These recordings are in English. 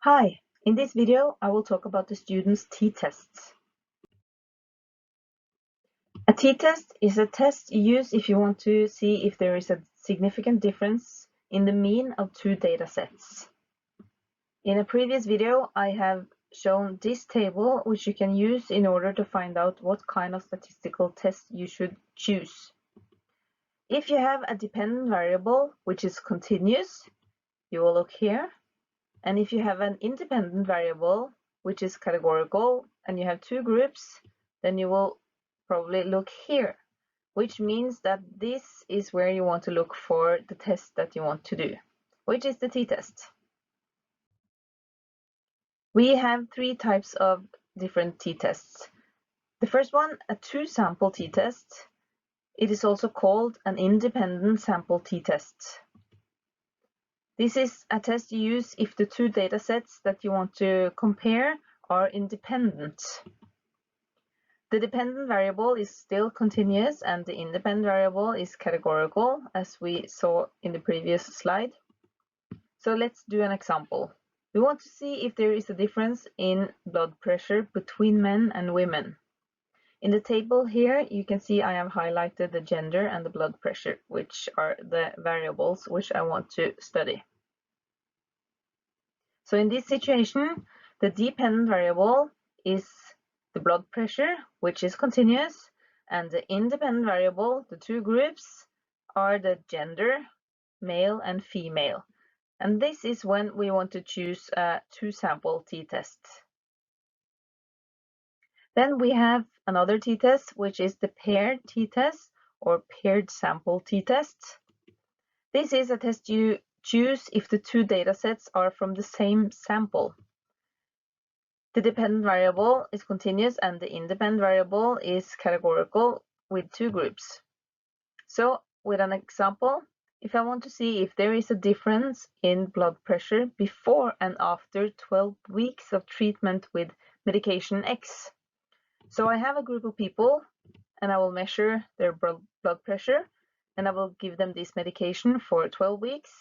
Hi, in this video I will talk about the students' t-tests. A t-test is a test you use if you want to see if there is a significant difference in the mean of two data sets. In a previous video I have shown this table which you can use in order to find out what kind of statistical test you should choose. If you have a dependent variable which is continuous, you will look here. And if you have an independent variable, which is categorical, and you have two groups, then you will probably look here, which means that this is where you want to look for the test that you want to do, which is the t-test. We have three types of different t-tests. The first one, a two-sample t-test. It is also called an independent sample t-test. This is a test you use if the two data sets that you want to compare are independent. The dependent variable is still continuous and the independent variable is categorical, as we saw in the previous slide. So let's do an example. We want to see if there is a difference in blood pressure between men and women. In the table here, you can see I have highlighted the gender and the blood pressure, which are the variables which I want to study. So in this situation, the dependent variable is the blood pressure, which is continuous, and the independent variable, the two groups, are the gender, male and female. And this is when we want to choose a two-sample t-test. Then we have another t-test, which is the paired t-test or paired sample t-test. This is a test you choose if the two data sets are from the same sample. The dependent variable is continuous and the independent variable is categorical with two groups. So with an example, if I want to see if there is a difference in blood pressure before and after 12 weeks of treatment with medication X. So I have a group of people and I will measure their blood pressure and I will give them this medication for 12 weeks.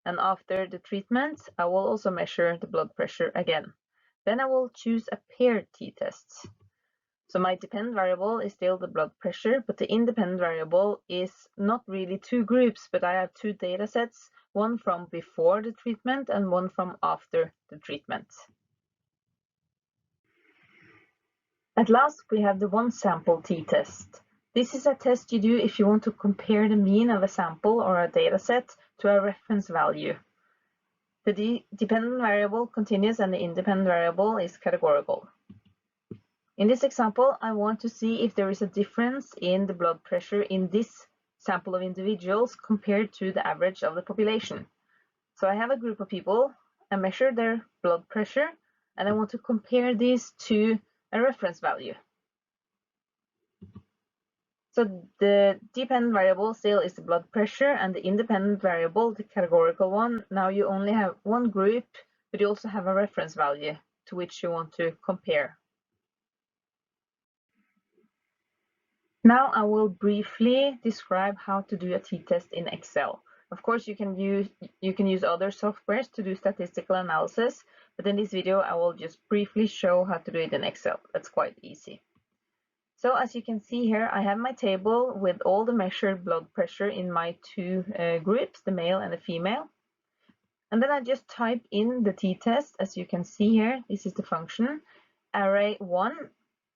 And after the treatment, I will also measure the blood pressure again. Then I will choose a paired t-test. So my dependent variable is still the blood pressure, but the independent variable is not really two groups, but I have two data sets, one from before the treatment and one from after the treatment. At last, we have the one-sample t-test. This is a test you do if you want to compare the mean of a sample or a data set to a reference value. The dependent variable continuous and the independent variable is categorical. In this example, I want to see if there is a difference in the blood pressure in this sample of individuals compared to the average of the population. So I have a group of people, I measure their blood pressure, and I want to compare these to a reference value. So the dependent variable still is the blood pressure, and the independent variable, the categorical one, now you only have one group, but you also have a reference value to which you want to compare. Now I will briefly describe how to do a t-test in Excel. Of course, you can use other softwares to do statistical analysis, but in this video I will just briefly show how to do it in Excel. That's quite easy. So as you can see here, I have my table with all the measured blood pressure in my two groups, the male and the female. And then I just type in the t-test. As you can see here, this is the function. Array 1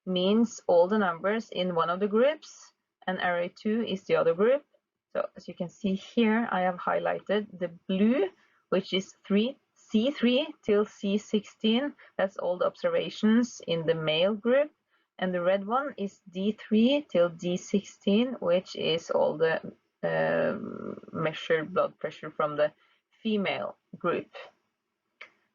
means all the numbers in one of the groups, and array 2 is the other group. So as you can see here, I have highlighted the blue, which is C3 till C16. That's all the observations in the male group. And the red one is D3 till D16, which is all the measured blood pressure from the female group.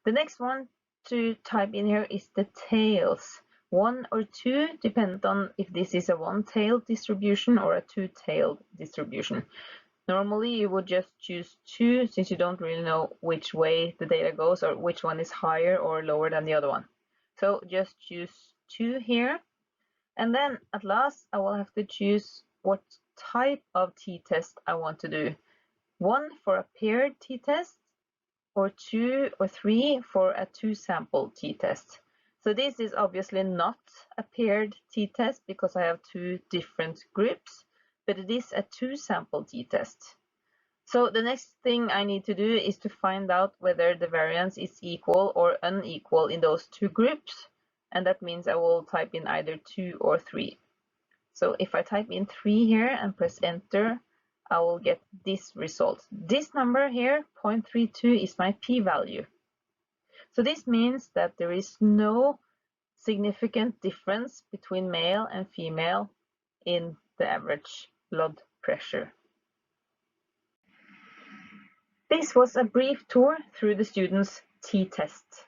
The next one to type in here is the tails. 1 or 2, depending on if this is a one-tailed distribution or a two-tailed distribution. Normally you would just choose 2 since you don't really know which way the data goes or which one is higher or lower than the other one. So just choose 2 here. And then at last I will have to choose what type of t-test I want to do. One for a paired t-test or 2 or 3 for a 2-sample t-test. So this is obviously not a paired t-test because I have 2 different groups, but it is a 2-sample t-test. So the next thing I need to do is to find out whether the variance is equal or unequal in those 2 groups, and that means I will type in either 2 or 3. So if I type in 3 here and press enter, I will get this result. This number here, 0.32, is my p-value. So this means that there is no significant difference between male and female in the average blood pressure. This was a brief tour through the students' t-test.